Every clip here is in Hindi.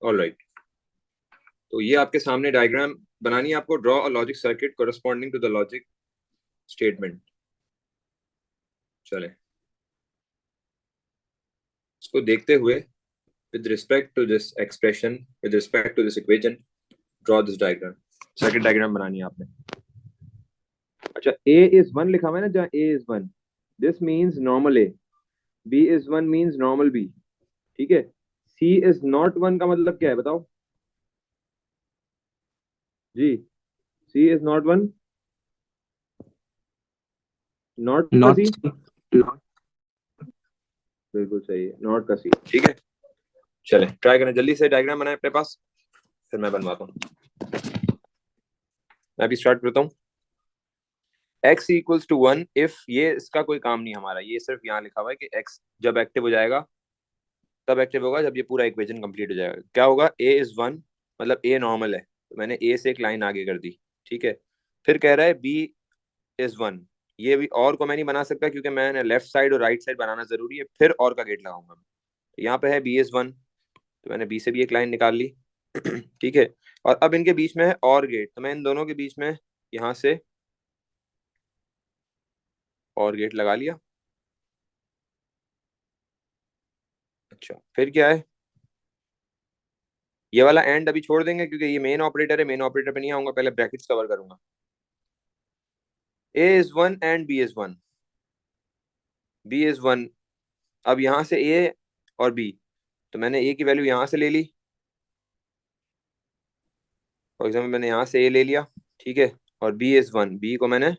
ऑल राइट, तो ये आपके सामने डायग्राम बनानी है आपको। Draw a logic circuit corresponding to the logic statement. चले इसको देखते हुए, with respect to this expression, with respect to this equation, draw this diagram। Circuit diagram बनानी है आपने। अच्छा, a is 1 लिखा हुआ है ना, जहाँ a is 1, this means normal a, b is 1 means normal b। ठीक है, c is not 1 का मतलब क्या है बताओ जी? c is not 1, नॉट का नॉट c, बिल्कुल सही है, नॉट का c। ठीक है, चले ट्राई करें, जल्दी से डायग्राम बनाए अपने पास, फिर मैं बनवाता हूँ। मैं अभी स्टार्ट करता हूँ। x इक्वल्स टू 1 इफ, ये इसका कोई काम नहीं हमारा, ये सिर्फ यहाँ लिखा हुआ है कि x जब एक्टिव हो जाएगा, तब एक्टिव होगा जब ये पूरा इक्वेशन कंप्लीट हो जाएगा। क्या होगा? a इज 1, मतलब a नॉर्मल है, तो मैंने a से एक लाइन आगे कर दी। ठीक है, फिर कह रहा है b इज 1, ये भी और को मैं नहीं बना सकता क्योंकि मैंने लेफ्ट साइड और राइट साइड बनाना जरूरी है, फिर और का गेट लगाऊंगा मैं। तो यहाँ पे है b इज 1, तो मैंने b से भी एक लाइन निकाल ली। ठीक है, और अब इनके बीच में है और गेट, तो मैं इन दोनों के बीच में यहाँ से और गेट लगा लिया। अच्छा, फिर क्या है? ये वाला एंड अभी छोड़ देंगे क्योंकि ये मेन ऑपरेटर है, मेन ऑपरेटर पे नहीं आऊंगा, पहले ब्रैकेट्स कवर करूंगा। a is 1 and b is 1, b is 1। अब यहां से a और b, तो मैंने a की वैल्यू यहां से ले ली, फॉर एग्जाम्पल मैंने यहाँ से a ले लिया। ठीक है, और b इज 1, b को मैंने,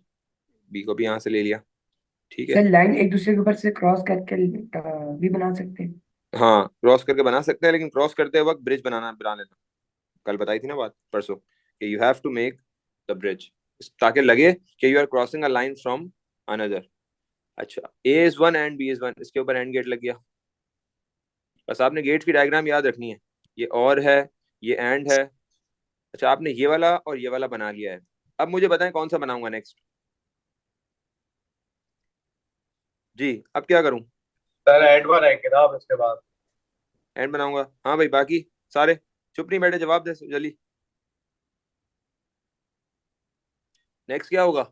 b को भी यहाँ से ले लिया। ठीक है, सर लाइन एक दूसरे के ऊपर से क्रॉस करके भी बना सकते हैं। हाँ क्रॉस करके बना सकते हैं, लेकिन क्रॉस करते वक्त ब्रिज बना लेना। कल बताई थी ना बात, परसों, कि you have to make the bridge, ताकि लगे कि you are crossing a line from another. अच्छा, a is 1 and b is 1, इसके ऊपर एंड गेट लग गया। बस आपने गेट की डायग्राम याद रखनी है, ये और है, ये एंड है। अच्छा, आपने ये वाला और ये वाला बना लिया है। अब मुझे बताएं कौन सा बनाऊंगा नेक्स्ट। जी, अब क्या करूं? सर एड बनाएंगे ना आप इसके बाद। एंड बनाऊंगा, हाँ भाई, बाकी सारे चुप नहीं बैठे, जवाब दे जल्दी। नेक्स्ट क्या होगा?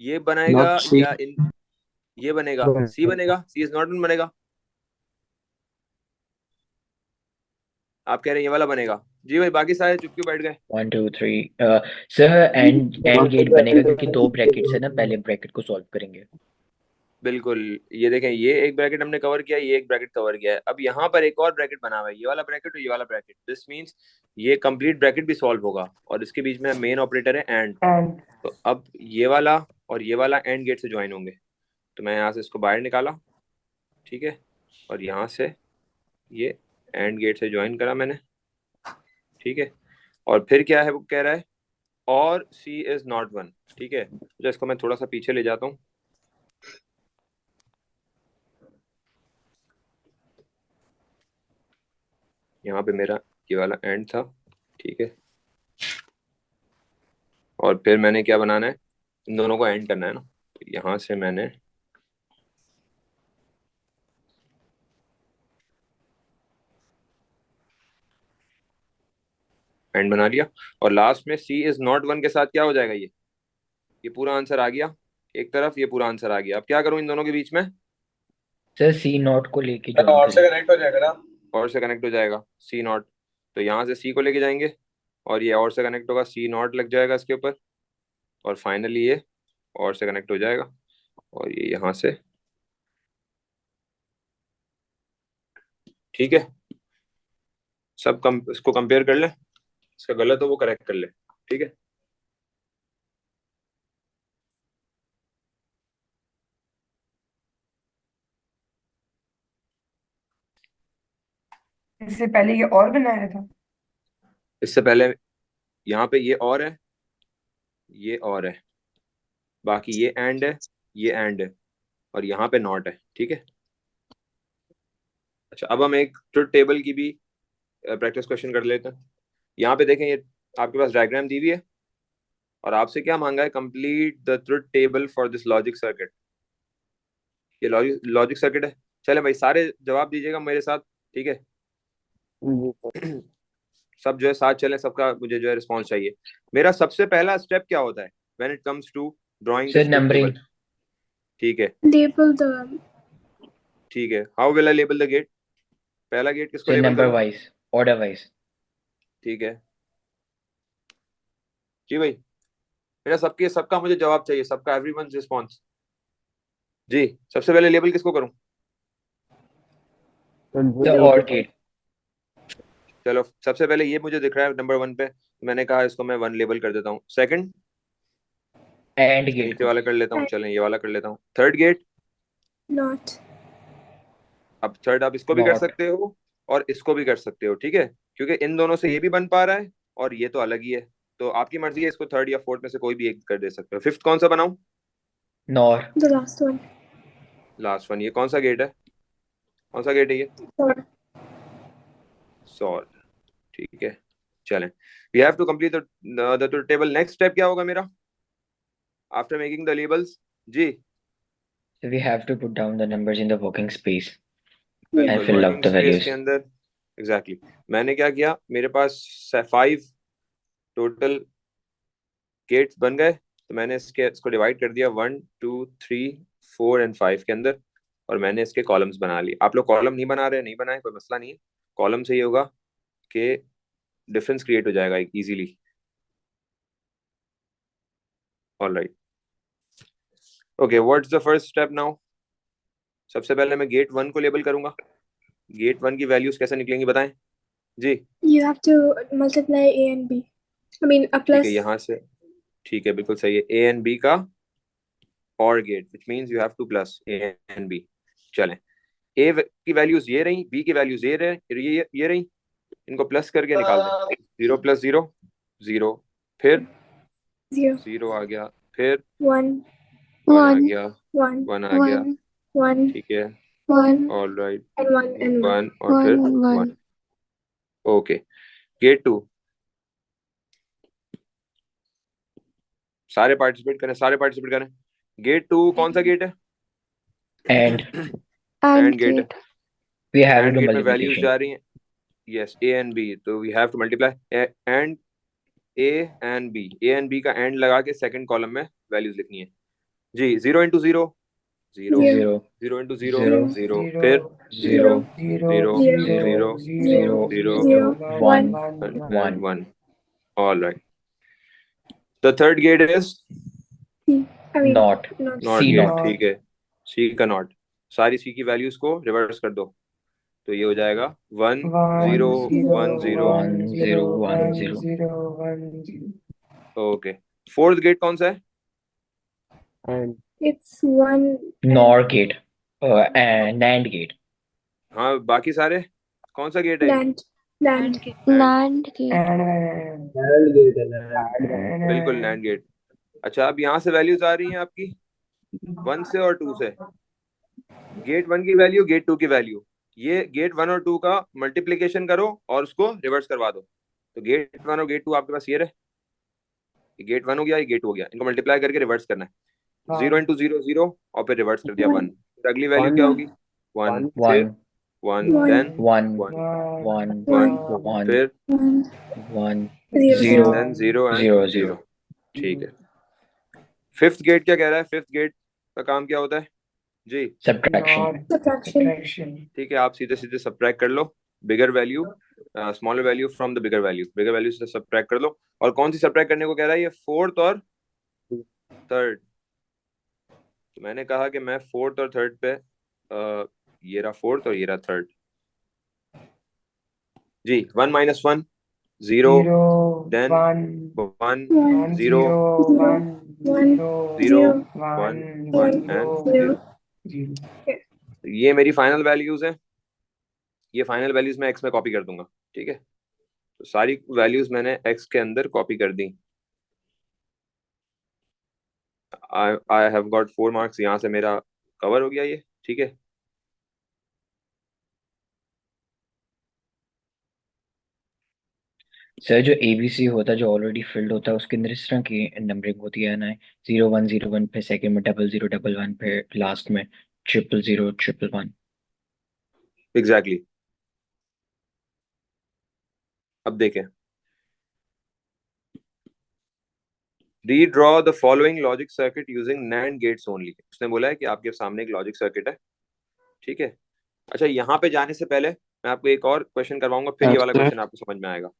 ये बनेगा नॉट सी। या ये बनेगा? सी बनेगा, सी इज नॉट वन बनेगा। आप कह रहे हैं ये वाला बनेगा? जी भाई, बाकी सारे चुप क्यों बैठ गए? 1 2 3 सर एंड गेट बनेगा क्योंकि दो ब्रैकेट्स है ना, पहले ब्रैकेट को सॉल्व करेंगे। बिल्कुल, ये देखें, ये एक ब्रैकेट हमने कवर किया, ये एक ब्रैकेट कवर किया है। अब यहाँ पर एक और ब्रैकेट बना हुआ है, ये वाला ब्रैकेट और ये वाला ब्रैकेट, दिस मींस ये कंप्लीट ब्रैकेट भी सॉल्व होगा, और इसके बीच में मेन ऑपरेटर है एंड। एंड तो अब ये वाला और ये वाला एंड गेट से ज्वाइन होंगे, तो मैं यहाँ से इसको बाहर निकाला। ठीक है, और यहाँ से ये एंड गेट से ज्वाइन करा मैंने। ठीक है, और फिर क्या है वो कह रहा है, और सी इज नॉट वन। ठीक है, तो इसको मैं थोड़ा सा पीछे ले जाता हूँ। यहाँ पे मेरा ये वाला एंड था। ठीक है, और फिर मैंने क्या बनाना है, इन दोनों को एंड करना है ना, तो यहाँ से मैंने एंड बना लिया, और लास्ट में सी इज नॉट वन के साथ क्या हो जाएगा, ये पूरा आंसर आ गया एक तरफ, ये पूरा आंसर आ गया। अब क्या करूं इन दोनों के बीच में? सर सी नॉट को लेके सर ज्वाइन और से करें। कनेक्ट हो जाएगा ना। और से कनेक्ट हो जाएगा सी नॉट, तो यहाँ से सी को लेके जाएंगे, और ये और से कनेक्ट होगा, सी नॉट लग जाएगा इसके ऊपर, और फाइनली ये और से कनेक्ट हो जाएगा, और ये यहाँ से। ठीक है, सब इसको कंपेयर कर ले, इसका गलत हो वो करेक्ट कर ले। ठीक है, इससे पहले ये और बनाया था। इससे पहले यहाँ पे ये और है, ये और है, बाकी ये एंड है, ये एंड है, और यहाँ पे नॉट है। ठीक है, अच्छा, अब हम एक ट्रुथ टेबल की भी प्रैक्टिस क्वेश्चन कर लेते हैं। यहाँ पे देखें, ये आपके पास डायग्राम दी हुई है, और आपसे क्या मांगा है, complete the truth table for this logic circuit. ये लॉजिक सर्किट है। चले भाई, सारे जवाब दीजिएगा मेरे साथ, ठीक है? सब जो है साथ चले, सबका मुझे जो है रिस्पॉन्स चाहिए। मेरा सबसे पहला स्टेप क्या होता है when it comes to drawing the sir split numbering. Table? ठीक है, Label the ठीक है। How will I label the gate? पहला गेट किसको सर लेबल नंबर करूं? Wise, order wise. ठीक है जी भाई, मेरा सबका मुझे जवाब चाहिए, सबका एवरीवन्स रिस्पॉन्स। जी, सबसे पहले लेबल किसको करूं? सर और गेट। चलो, सबसे पहले ये मुझे दिख रहा है नंबर 1 पे, मैंने कहा इसको मैं 1 लेबल कर देता हूँ। सेकंड, एंड इसके गेट नीचे को। वाला कर लेता हूँ, चलें ये वाला कर लेता हूँ। Third gate, not. अब थर्ड आप इसको भी कर नॉट। सकते हो और इसको भी कर सकते हो, ठीक है? क्योंकि इन दोनों से ये भी बन पा रहा है और ये तो अलग ही है, तो आपकी मर्जी है, इसको थर्ड या फोर्थ में से कोई भी एक कर दे सकते हो। फिफ्थ कौन सा बनाऊं? Nor. The last one. Last one. ये कौन सा गेट है? कौन सा गेट है ये? Or solve. ठीक है, चलें। We have to complete the table. Next step क्या होगा मेरा आफ्टर मेकिंग द लेबल्स? जी So we have to put down the numbers in the working space and बिल्कुल, fill out working the space values. के अंदर। एग्जैक्टली मैंने क्या किया, मेरे पास 5 टोटल गेट्स बन गए, तो मैंने इसको डिवाइड कर दिया 1 2 3 4 एंड 5 के अंदर, और मैंने इसके कॉलम्स बना लिए। आप लोग कॉलम नहीं बना रहे, नहीं बनाए, कोई मसला नहीं है। कॉलम से ये होगा कि डिफरेंस क्रिएट हो जाएगा easily. Alright, okay, what's the first step now? सबसे पहले मैं गेट 1 को लेबल करूंगा। गेट 1 की वैल्यूज कैसे निकलेंगी बताएं जी? you have to multiply A and B. I mean a ठीक plus. है, यहाँ से, ठीक है, बिल्कुल सही है। ए एंड बी का और gate, which means you have to plus A and B. चलें, ए की वैल्यूज ये रही, बी की वैल्यूज ये रही, इनको प्लस करके निकाल दें। 0 + 0 0, फिर 0 0 आ गया, फिर 1 1 आ गया, 1 1 आ गया, 1 ठीक है, 1 ऑल राइट, and 1 and 1. 1 और फिर 1। ओके, गेट 2, सारे पार्टिसिपेट करें, सारे पार्टिसिपेट करें। गेट 2 कौन सा गेट है? And एंड गेट है। we have to and do gate में वैल्यूज multiplication. जा रही हैं, यस, ए एंड बी, तो we have to multiply and A and B. A and B का एंड लगा के सेकंड कॉलम में वैल्यूज लिखनी है जी। 0 × 0 0, 0 0 × 0 0 0, फिर 0 0 0 0 0 0 1 and 1. 1। all right, the third gate is C. I mean Not. not not C gate, not. ठीक है, सी का नॉट। सारी सी की वैल्यूज को रिवर्स कर दो, तो ये हो जाएगा 1 0 1 0। 1 0 1 0. 1 0 ओके, फोर्थ गेट कौन सा है? it's 1 NOR gate. And NAND gate. हाँ, बाकी सारे कौन सा गेट है? NAND NAND NAND gate. बिल्कुल नैंड गेट। अच्छा, अब यहाँ से वैल्यूज आ रही हैं आपकी 1 से और 2 से। गेट 1 की वैल्यू, गेट 2 की वैल्यू, ये गेट 1 और 2 का मल्टीप्लीकेशन करो और उसको रिवर्स करवा दो, तो गेट 1 और गेट 2 आपके पास ये रहे। ये गेट 1 हो गया, ये गेट 2 हो गया, इनको मल्टीप्लाई करके रिवर्स करना है। 0 × 0 0 और फिर रिवर्स कर दिया 1, तो अगली वैल्यू क्या होगी? 1, फिर 1 1, देन 1 1 1 1, 1 फिर 1 0 0 देन 0 एंड 0 0। 0. ठीक है, फिफ्थ गेट क्या कह रहा है? फिफ्थ गेट का काम क्या होता है जी? Subtraction. subtraction. ठीक है, आप सीधे सीधे सब्ट्रैक्ट कर लो bigger value, smaller value from the bigger value. Bigger value से सब्ट्रैक्ट कर लो। और कौन सी सब्ट्रैक्ट करने को कह रहा है? ये फोर्थ और थर्ड। तो मैंने कहा कि मैं फोर्थ और थर्ड पे, ये रहा फोर्थ और ये रहा थर्ड जी। 1 - 1 0, then 1 0 0 1 1 and 0। ये मेरी फाइनल वैल्यूज हैं, ये फाइनल वैल्यूज मैं एक्स में कॉपी कर दूंगा, ठीक है? तो सारी वैल्यूज मैंने एक्स के अंदर कॉपी कर दी। आई हैव गॉट 4 मार्क्स, यहाँ से मेरा कवर हो गया ये, ठीक है? सर जो ABC होता है, जो ऑलरेडी फिल्ड होता है, उसके अंदर इस तरह की नंबरिंग होती है ना, 0 1 0 1 पे सेकंड में 0 0 1 1 पे लास्ट में 0 0 0 1 1. एग्जैक्टली अब देखें, redraw the following logic circuit using NAND gates only. उसने बोला है कि आपके सामने एक लॉजिक सर्किट है, ठीक है। अच्छा, यहाँ पे जाने से पहले मैं आपको एक और क्वेश्चन करवाऊंगा, फिर ये वाला सर क्वेश्चन आपको समझ में आएगा।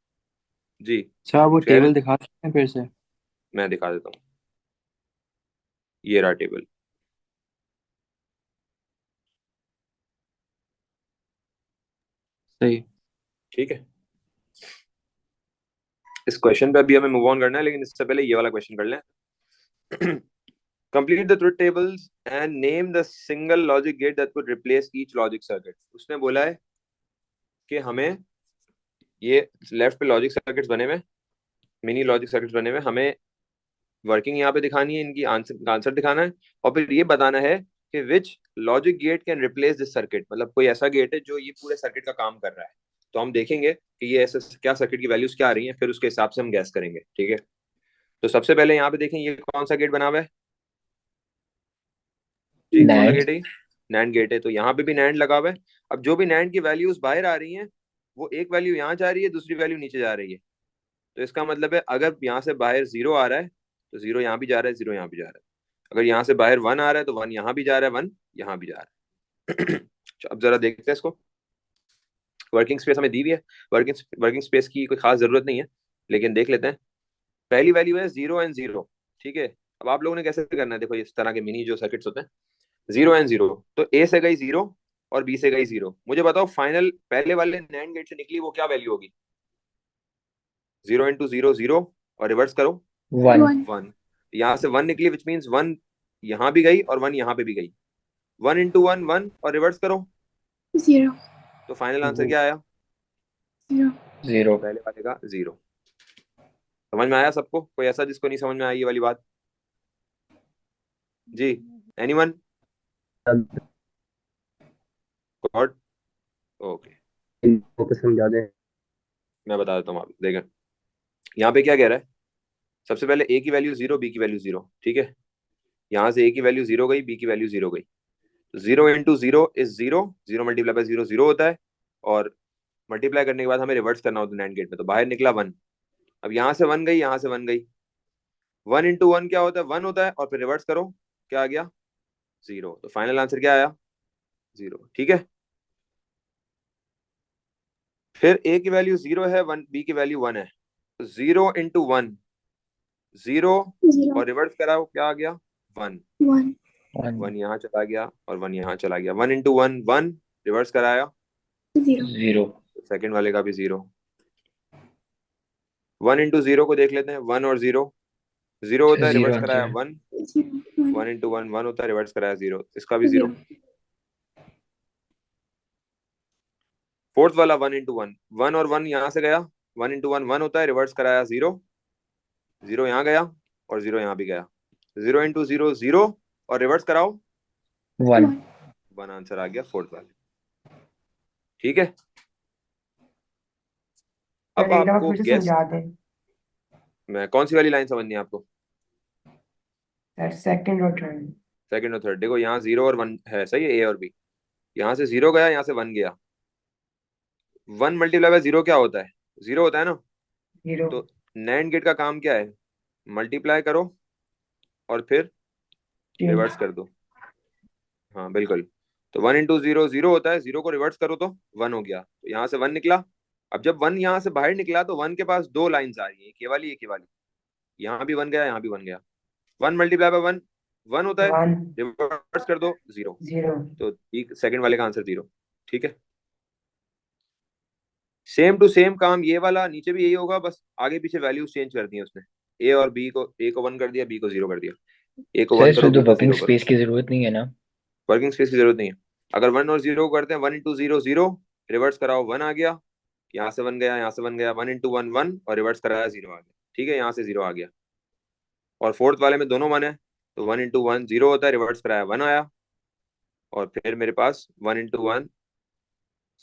जी सर आप वो कह रहे टेबल हैं, दिखा सकते हैं फिर से? मैं दिखा देता हूँ, ये रहा टेबल। सही। ठीक है, इस क्वेश्चन पे अभी हमें मूव ऑन करना है, लेकिन इससे पहले ये वाला क्वेश्चन कर लें। Complete the truth tables and name the single logic get that could replace each logic circuit. उसने बोला है कि हमें ये लेफ्ट पे लॉजिक सर्किट्स बने हुए, मिनी लॉजिक सर्किट्स बने हुए, हमें वर्किंग यहाँ पे दिखानी है, इनकी आंसर दिखाना है, और फिर ये बताना है कि which logic gate can replace this circuit. मतलब कोई ऐसा गेट है जो ये पूरे सर्किट का काम कर रहा है, तो हम देखेंगे कि ये ऐसे क्या सर्किट की वैल्यूज क्या आ रही हैं, फिर उसके हिसाब से हम गैस करेंगे। ठीक है, तो सबसे पहले यहाँ पे देखें, ये कौन सा गेट बना हुआ है जी, कौन सा नैंड। गेट है? नैंड गेट है, तो यहाँ पे भी नैंड लगा हुआ है। अब जो भी नैंड की वैल्यूज बाहर आ रही हैं, वो एक वैल्यू यहाँ जा रही है, दूसरी वैल्यू नीचे जा रही है। तो इसका मतलब है अगर यहाँ से बाहर जीरो आ रहा है तो जीरो यहाँ भी जा रहा है, जीरो यहाँ भी जा रहा है। अगर यहाँ से बाहर वन आ रहा है तो वन यहाँ भी जा रहा है, वन यहाँ भी जा रहा है। अब जरा देखते हैं इसको। वर्किंग स्पेस हमें दी हुई है, वर्किंग स्पेस की कोई खास जरूरत नहीं है, लेकिन देख लेते हैं। पहली वैल्यू है जीरो एंड जीरो, ठीक है। अब आप लोगों ने कैसे करना है, देखो इस तरह के मिनी जो सर्किट्स होते हैं, जीरो एंड जीरो, तो ए से गई जीरो और बी से गई जीरो। मुझे बताओ फाइनल पहले वाले नैंड गेट से निकली वो क्या वैल्यू होगी? जीरो इंटू जीरो जीरो, और रिवर्स करो 1। 1 वन। यहाँ से वन निकली, विच मीन्स वन यहाँ भी गई और वन यहाँ पे भी गई। वन इंटू वन वन, और रिवर्स करो 0 तो फाइनल आंसर क्या आया? 0 0। पहले वाले का जीरो। समझ में आया सबको? कोई ऐसा जिसको नहीं समझ में आई ये वाली बात? जी, एनीवन? गॉड, ओके, समझा दें। मैं बता देता हूँ आप देखें। यहाँ पे क्या कह रहा है? सबसे पहले ए की वैल्यू जीरो, बी की वैल्यू जीरो, ठीक है। यहाँ से ए की वैल्यू जीरो गई, बी की वैल्यू जीरो गई, तो zero into zero is zero, zero multiply by zero zero होता है, और मल्टीप्लाई करने के बाद हमें रिवर्स करना होता है नैंड गेट में, तो बाहर निकला वन। अब यहाँ से वन गई, यहाँ से वन गई, वन इंटू वन क्या होता है? वन होता है, और फिर रिवर्स करो, क्या आ गया? जीरो। तो फाइनल आंसर क्या आया? जीरो, ठीक है। फिर ए की वैल्यू जीरो है, वन बी की वैल्यू वन है, तो जीरो इंटू वन जीरो, 0 और रिवर्स कराओ, क्या आ गया? वन। 1 1। वन यहाँ चला गया और वन यहाँ चला गया, one into one one, reverse कराया 0 0। सेकंड वाले का भी जीरो। वन इंटू जीरो को देख लेते हैं, वन और जीरो, जीरो होता है, 0 रिवर्स कराया answer. One, 0 one into one one होता है, रिवर्स कराया जीरो, इसका भी जीरो। 0 फोर्थ वाला वन इंटू वन, वन और वन यहाँ से गया, वन इंटू वन वन होता है, रिवर्स कराया जीरो, जीरो यहाँ गया और जीरो यहाँ भी गया, जीरो इंटू जीरो जीरो, और रिवर्स कराओ 1। 1 वन, आंसर आ गया फोर्थ वाले। ठीक है, अब सर एक दफा आपको फिर से गैस, समझा दें। मैं कौन सी वाली लाइन समझनी है आपको? सर सेकंड और थर्ड। सेकंड और थर्ड। देखो यहाँ जीरो और वन है, सही है, ए और बी। यहाँ से जीरो गया, यहाँ से वन गया, वन मल्टीप्लाई बाय जीरो क्या होता है? जीरो होता है ना। 0 तो नैंड गेट का काम क्या है? मल्टीप्लाई करो और फिर रिवर्स कर दो। हाँ बिल्कुल, तो वन इंटू जीरो जीरो होता है, जीरो को रिवर्स करो तो वन हो गया, तो यहाँ से वन निकला। अब जब वन यहाँ से बाहर निकला तो वन के पास दो लाइंस आ रही है, एक ये वाली एक ये वाली, यहाँ भी वन गया, यहाँ भी वन गया, one multiply by one one होता है, 1 रिवर्स कर दो जीरो, 0 तो सेकंड वाले का आंसर जीरो। ठीक है, सेम टू सेम काम ये वाला नीचे भी यही होगा, बस आगे पीछे वैल्यूज चेंज कर दी है उसने। ए और बी को, ए को वन कर दिया, बी को जीरो कर दिया, ए को सर वन इसमें करो, तो बी को वर्किंग जीरो करो। स्पेस की जरूरत नहीं है ना? वर्किंग स्पेस की जरूरत नहीं है। अगर वन और जीरो करते हैं, one into zero zero, reverse कराओ वन आ गया, यहाँ से वन गया, यहाँ से वन गया, वन इंटू वन वन, और रिवर्स कराया जीरो आ गया। ठीक है, यहाँ से जीरो आ गया, और फोर्थ वाले में दोनों वन है, तो वन इंटू वन जीरो होता है, रिवर्स कराया वन आया, और फिर मेरे पास वन इंटू वन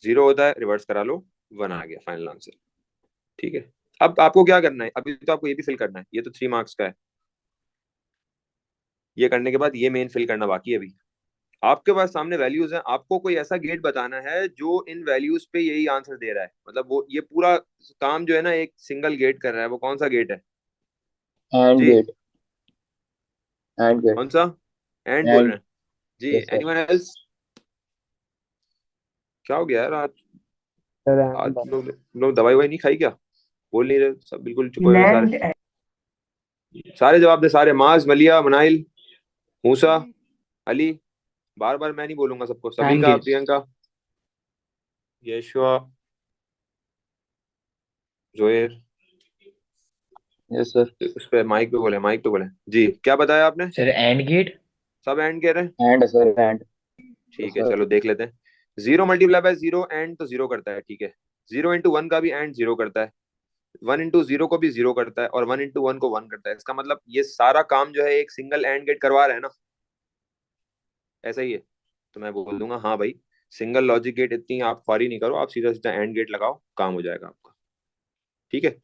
जीरो होता है, रिवर्स करा लो वन आ गया, फाइनल आंसर। ठीक है, अब आपको क्या करना है? अभी तो आपको ये भी फिल करना है, ये तो 3 मार्क्स का है, ये करने के बाद ये मेन फिल करना बाकी है अभी। आपके पास सामने वैल्यूज हैं, आपको कोई ऐसा गेट बताना है जो इन वैल्यूज पे यही आंसर दे रहा है, मतलब वो ये पूरा काम जो है ना एक सिंगल गेट कर रहा है, वो कौन सा गेट है एंड जी? गेट, एंड गेट, कौन सा? एंड बोल एंड। रहे हैं जी? Yes sir. Anyone else? क्या हो गया यार आज? सर आज एंड। लोग दवाई ववाई नहीं खाई क्या? बोल नहीं रहे, सब बिल्कुल चुप हुए हैं सारे। नैंड सारे जवाब दे सारे, माज, मलिया, मनाइल, मूसा, अली। बार बार मैं नहीं बोलूंगा सबको, एंड सबिका, गेट। प्रियंका, यशवा, जोहेर। Yes sir. उस पे माइक पे बोले, माइक पे बोले जी। क्या बताया आपने? Sir AND gate. सब एंड कह रहे हैं? And sir, and. यस ठीक है, सर। चलो देख लेते हैं। 0 × 0 एंड तो 0 करता है, ठीक है। 0 × 1 का भी एंड 0 करता है, 1 × 0 को भी 0 करता है, और 1 × 1 को 1 करता है। इसका मतलब ये सारा काम जो है एक सिंगल एंड गेट करवा रहा है ना, ऐसा ही है। तो मैं बोल दूंगा हाँ भाई, सिंगल लॉजिक गेट इतनी आप ख्वारी नहीं करो, आप सीधा सीधा एंड गेट लगाओ, काम हो जाएगा आपका। ठीक है,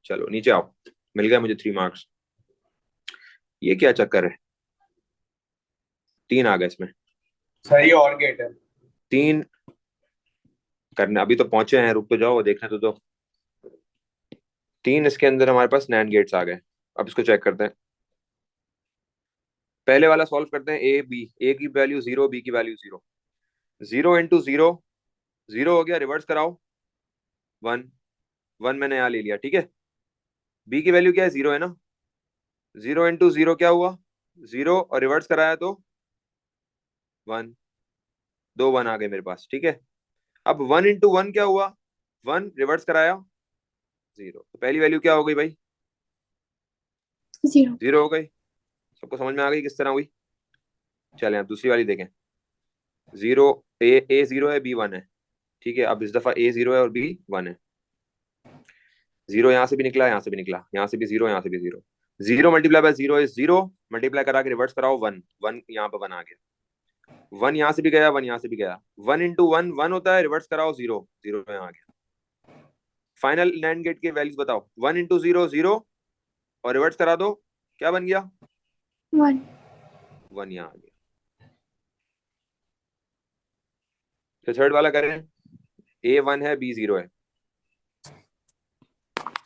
चलो नीचे आओ। मिल गया मुझे 3 मार्क्स। ये क्या चक्कर है? 3 आ गए इसमें। सही और गेट है। 3 करने अभी तो पहुंचे हैं, रुक तो जाओ, देखने तो दो। 3 इसके अंदर हमारे पास नैंड गेट्स आ गए। अब इसको चेक करते हैं। पहले वाला सॉल्व करते हैं, ए बी। ए की वैल्यू 0, बी की वैल्यू 0। 0 × 0 0 हो गया, रिवर्स कराओ 1। 1 मैंने यहाँ ले लिया, ठीक है। बी की वैल्यू क्या है? 0 है ना। 0 × 0 क्या हुआ? 0, और रिवर्स कराया तो 1। 2 1 आ गए मेरे पास, ठीक है। अब 1 × 1 क्या हुआ? 1, रिवर्स कराया 0। तो पहली वैल्यू क्या हो गई भाई? 0. 0 हो गई। सबको समझ में आ गई किस तरह हुई? चलें अब दूसरी वाली देखें। 0, ए 0 है, बी 1 है, ठीक है। अब इस दफा ए 0 है और बी 1 है। 0 यहाँ से भी निकला, यहाँ से भी निकला, यहाँ से भी 0, यहाँ से भी 0। 0 × 0 इज 0, मल्टीप्लाई करा के रिवर्स कराओ 1। 1 यहाँ पर 1 आ गया। 1 यहाँ से भी गया, 1 यहाँ से भी गया। 1 × 1 1 होता है, रिवर्स कराओ 0। 0 यहाँ आ गया। फाइनल नैंड गेट के वैल्यूज बताओ। 1 × 0 0, और रिवर्स करा दो, क्या बन गया? 1. 1 यहाँ आ गया। तो थर्ड वाला करें। ए 1 है, बी 0 है।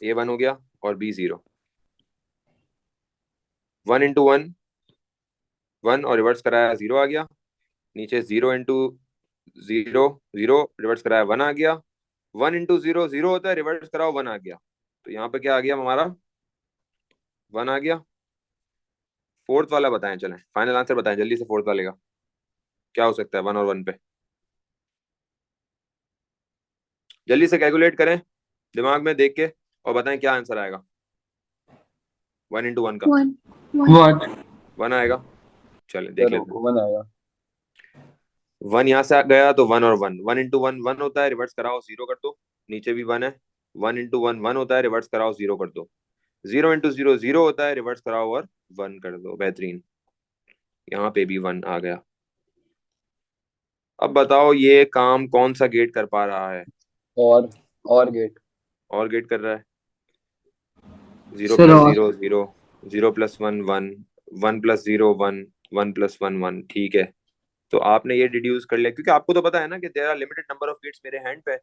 ए 1 हो गया और बी 0। 1 × 1 1, और रिवर्स कराया 0 आ गया। नीचे 0 × 0 0, रिवर्स कराया 1 आ गया। 1 × 0 0 होता है, रिवर्स कराओ 1 आ गया। तो यहाँ पे क्या आ गया हमारा? 1 आ गया। फोर्थ वाला बताएं, चलें फाइनल आंसर बताएं जल्दी से। फोर्थ वाले का क्या हो सकता है 1 और 1 पे? जल्दी से कैलकुलेट करें दिमाग में देख के, और बताएं क्या आंसर आएगा 1 × 1 का। 1. 1. वन। 1 आएगा। चलें देख सर लेते हैं। 1 आएगा। 1 यहाँ से गया तो 1 और 1। 1 × 1 1 होता है, रिवर्स कराओ 0 कर दो। नीचे भी 1 है। 1 × 1 1 होता है, रिवर्स कराओ 0 कर दो। 0 × 0 0 होता है, रिवर्स कराओ और 1 कर दो। बेहतरीन, यहाँ पे भी 1 आ गया। अब बताओ ये काम कौन सा गेट कर पा रहा है? और गेट। और गेट कर रहा है। 0 सर + और 0 0, 0 + 1 1, 1 + 0 1, 1 + 1 1, ठीक है। तो आपने ये डिड्यूस कर लिया, क्योंकि आपको तो पता है ना कि there are limited number of gates मेरे हैंड पे।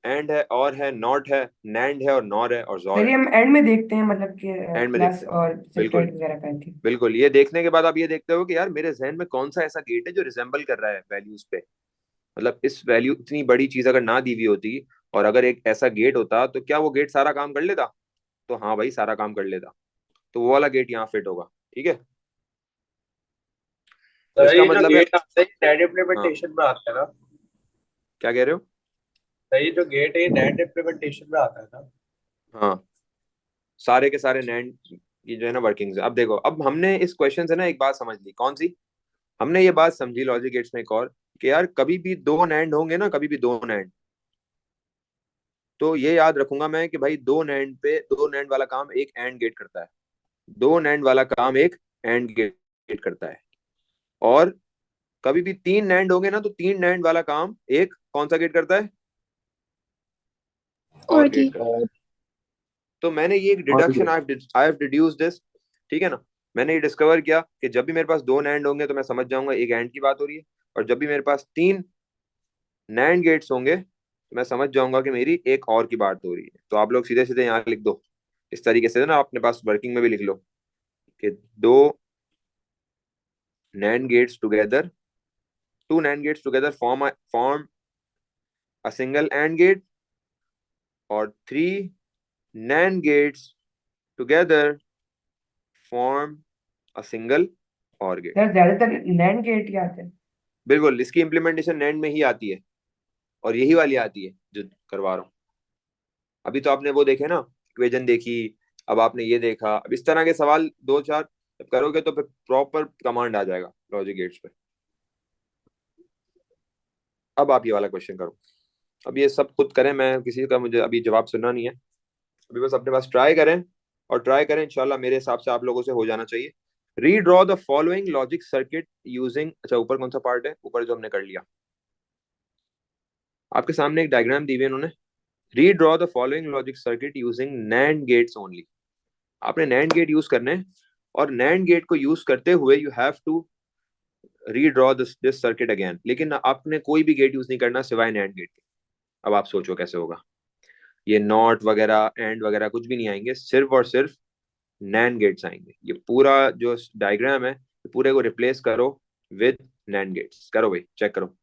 एंड है, और है, नॉट है, नैंड है, और नॉर है, और जॉर सर है। ये हम एंड में देखते हैं, मतलब कि एंड में प्लस देखते हैं, और बिल्कुल। सेपरेट वगैरह करके। बिल्कुल, ये देखने के बाद आप ये देखते हो कि यार मेरे जहन में कौन सा ऐसा गेट है जो रिजेंबल कर रहा है वैल्यूज पे। मतलब इस वैल्यू, इतनी बड़ी चीज अगर ना दी हुई होती, और अगर एक ऐसा गेट होता, तो क्या वो गेट सारा काम कर लेता? तो हाँ भाई, सारा काम कर लेता। तो वो वाला गेट यहाँ फिट होगा, ठीक है। तो सर इसका ये जो मतलब है, गेट आते हैं नेट हाँ इम्प्लीमेंटेशन में आता है ना? क्या कह रहे हो? सर ये जो गेट है ये नेट इम्प्लीमेंटेशन में आता है ना? हाँ, सारे के सारे नैंड ये जो है ना वर्किंग्स है। अब देखो, अब हमने इस क्वेश्चन से ना एक बात समझ ली। कौन सी? हमने ये बात समझी लॉजिक गेट्स में एक और, कि यार कभी भी 2 नैंड होंगे ना, कभी भी 2 नैंड, तो ये याद रखूंगा मैं कि भाई 2 नैंड पे 2 नैंड वाला काम एक एंड गेट करता है। 2 नैंड वाला काम एक एंड गेट करता है। और कभी भी 3 नैंड होंगे ना, तो 3 नैंड वाला काम एक कौन सा गेट करता है? Or और गेट gate. करता है। और तो मैंने ये एक deduction, gate. I have deduced this, ठीक है ना। मैंने ये डिस्कवर किया कि जब भी मेरे पास दो नैंड होंगे तो मैं समझ जाऊंगा एक एंड की बात हो रही है, और जब भी मेरे पास तीन नैंड गेट्स होंगे तो मैं समझ जाऊंगा कि मेरी एक और की बात हो रही है। तो आप लोग सीधे सीधे यहाँ लिख दो इस तरीके से ना, अपने पास वर्किंग में भी लिख लो कि दो NAND gates together, two NAND gates together form a single AND gate, और three NAND gates together form a single OR gate. Sir ज्यादातर नैंड गेट ही आते हैं। बिल्कुल, इसकी इम्प्लीमेंटेशन नैंड में ही आती है, और यही वाली आती है जो करवा रहा हूँ। अभी तो आपने वो देखे ना, इक्वेशन देखी, अब आपने ये देखा, अब इस तरह के सवाल दो चार जब करोगे तो फिर प्रॉपर कमांड आ जाएगा लॉजिक गेट्स पे। अब आप ये वाला क्वेश्चन करो। अब ये सब खुद करें, मैं किसी का मुझे अभी जवाब सुनना नहीं है, अभी बस अपने पास ट्राई करें, और ट्राई करें इंशाल्लाह मेरे हिसाब से आप लोगों से हो जाना चाहिए। Redraw the following logic circuit using, अच्छा ऊपर कौन सा पार्ट है, ऊपर जो हमने कर लिया, आपके सामने एक डायग्राम दी हुई है उन्होंने। Redraw the following logic circuit using NAND gates only. आपने नैंड गेट यूज करने हैं, और नैंड गेट को यूज करते हुए you have to redraw this circuit again, लेकिन आपने कोई भी गेट यूज नहीं करना सिवाय नैंड गेट के। अब आप सोचो कैसे होगा, ये नॉट वगैरह एंड वगैरह कुछ भी नहीं आएंगे, सिर्फ और सिर्फ नैंड गेट्स आएंगे। ये पूरा जो डायग्राम है पूरे को रिप्लेस करो विद नैंड गेट्स। करो भाई, चेक करो।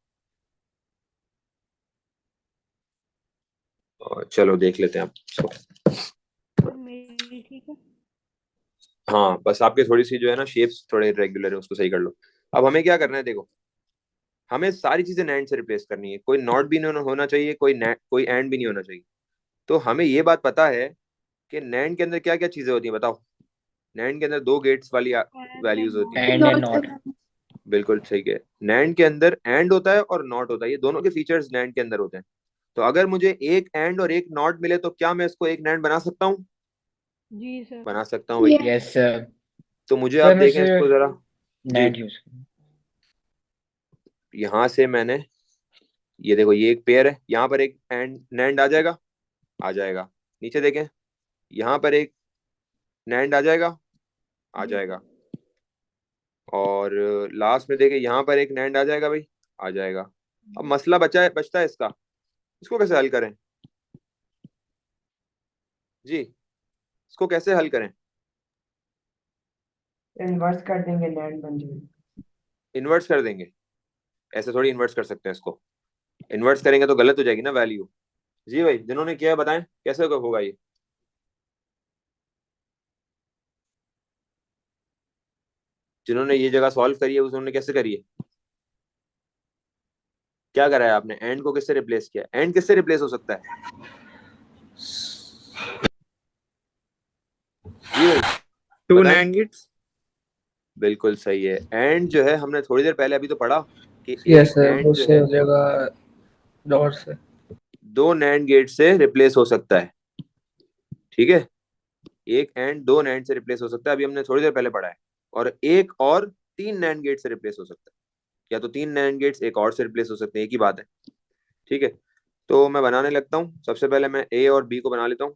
और चलो देख लेते हैं आप इसको। मेरी ठीक है। हाँ बस आपके थोड़ी सी जो है ना शेप्स थोड़े इरेगुलर है, उसको सही कर लो। अब हमें क्या करना है, देखो हमें सारी चीजें नैंड से रिप्लेस करनी है, कोई नॉट भी नहीं होना चाहिए, कोई एंड भी नहीं होना चाहिए। तो हमें ये बात पता है कि नैंड के अंदर क्या क्या चीजें होती हैं, बताओ। नैंड के अंदर दो गेट्स वाली वैल्यूज होती है। And and not. बिल्कुल सही है, नैंड के अंदर एंड होता है और नॉट होता है, ये दोनों के फीचर्स नैंड के अंदर होते हैं। तो अगर मुझे एक एंड और एक नॉट मिले तो क्या मैं इसको एक नैंड बना सकता हूँ? जी सर। बना सकता हूँ भाई। Yeah. Yes sir. तो मुझे आप सर मैं देखें इसको सिर्फ जरा। जी, नैंड यूज यहां से मैंने, ये देखो ये एक पेयर है, यहाँ पर एक एंड नैंड आ जाएगा, आ जाएगा। नीचे देखें, यहाँ पर एक नैंड आ जाएगा, आ जाएगा। और लास्ट में देखें यहाँ पर एक नैंड आ जाएगा भाई, आ जाएगा। अब मसला बचता है इसका, इसको कैसे हल करें जी, इसको कैसे हल करें? इन्वर्स कर देंगे, नैंड बन जाएगी। इन्वर्स कर देंगे? ऐसे थोड़ी इन्वर्स कर सकते हैं इसको, इन्वर्स करेंगे तो गलत हो जाएगी ना वैल्यू। जी भाई, जिन्होंने किया बताएं कैसे होगा ये। जिन्होंने ये जगह सॉल्व करी है उन्होंने कैसे करी है, क्या करा है आपने, एंड को किससे रिप्लेस किया? एंड किससे रिप्लेस हो सकता है जी भाई, टू बताएं। NAND gates. बिल्कुल सही है, एंड जो है हमने थोड़ी देर पहले अभी तो पढ़ा कि यस एक सर, एंड जो उससे है हो जाएगा डॉट से। दो नैंड गेट से रिप्लेस हो सकता है, ठीक है। एक एंड दो नैंड से रिप्लेस हो सकता है, अभी हमने थोड़ी देर पहले पढ़ा है। और एक और तीन नैंड गेट से रिप्लेस हो सकता है, या तो तीन नैंड गेट्स एक और से रिप्लेस हो सकते हैं, एक ही बात है, ठीक है। तो मैं बनाने लगता हूँ, सबसे पहले मैं ए और बी को बना लेता हूँ।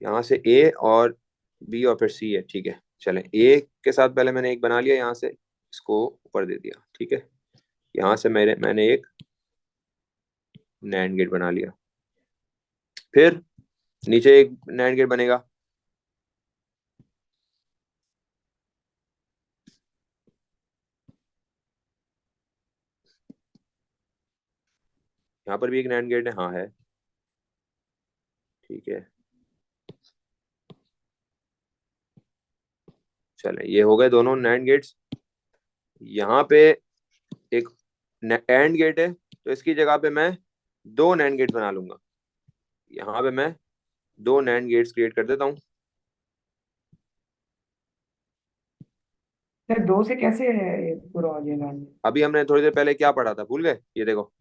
यहाँ से ए और बी और फिर सी है, ठीक है। चलें, ए के साथ पहले मैंने एक बना लिया, यहाँ से इसको ऊपर दे दिया, ठीक है। यहाँ से मैंने एक नैंड गेट बना लिया, फिर नीचे एक नैंड गेट बनेगा, यहाँ पर भी एक नैंड गेट है, हाँ है, ठीक है। चले, ये हो गए दोनों नैंड गेट्स। यहाँ पे एक एंड गेट है, तो इसकी जगह पे मैं दो नैंड गेट्स बना लूंगा। यहाँ पे मैं दो नैंड गेट्स क्रिएट कर देता हूँ। सर दो से कैसे है पूरा हो जाएगा? अभी हमने थोड़ी देर पहले क्या पढ़ा था, भूल गए? ये देखो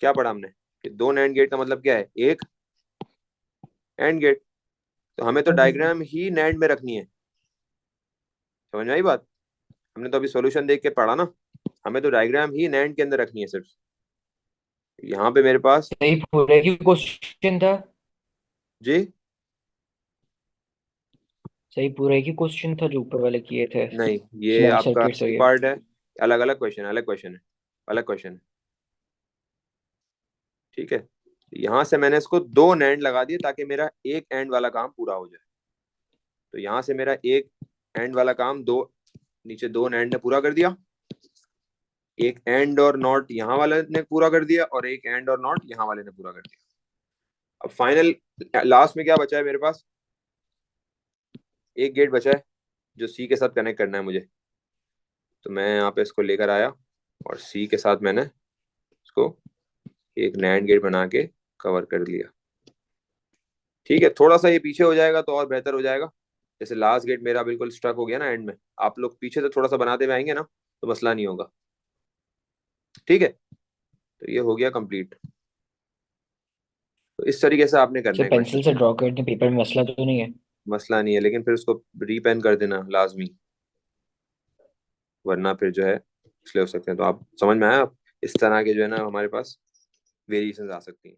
क्या पढ़ा हमने कि दो नैंड गेट का मतलब क्या है, एक एंड गेट। तो हमें तो डायग्राम ही नैंड में रखनी है, समझ में आई बात? हमने तो अभी सॉल्यूशन देख के पढ़ा ना, हमें तो डायग्राम ही नैंड के अंदर रखनी है सिर्फ। यहाँ पे मेरे पास, सही पूरे की क्वेश्चन था। जी सही पूरा एक ही क्वेश्चन था जो ऊपर वाले किए थे, नहीं, ये स्मॉल आपका सर्किट्स और ये। पार्ट है, अलग अलग क्वेश्चन, अलग क्वेश्चन है, अलग क्वेश्चन है। ठीक है, यहां से मैंने इसको दो नैंड लगा दिए ताकि मेरा एक एंड वाला काम पूरा हो जाए। तो यहां से मेरा एक एंड वाला काम दो, नीचे दो नैंड ने पूरा कर दिया, एक एंड और नॉट यहाँ वाले ने पूरा कर दिया, और एक एंड और नॉट यहाँ वाले ने पूरा कर दिया। अब फाइनल लास्ट में क्या बचा है मेरे पास, एक गेट बचा है जो सी के साथ कनेक्ट करना है मुझे। तो मैं यहाँ पे इसको लेकर आया और सी के साथ मैंने इसको एक नैंड गेट बना के कवर कर लिया। ठीक है, थोड़ा सा ये पीछे हो जाएगा तो और बेहतर हो जाएगा। जैसे लास्ट गेट मेरा बिल्कुल स्ट्रक हो गया ना एंड में, आप लोग पीछे से थोड़ा सा बनाते हुए आएंगे ना तो मसला नहीं होगा। ठीक है, तो ये हो गया कंप्लीट। तो इस तरीके से आपने करना सिर्फ है पेंसिल क्वेश्चन। से ड्रॉ करते पेपर में, मसला तो नहीं है? मसला नहीं है, लेकिन फिर उसको रीपेन कर देना लाजमी, वरना फिर जो है इसलिए हो सकते हैं। तो आप समझ में आया, आप इस तरह के जो है ना हमारे पास वेरिएशंस आ सकती हैं।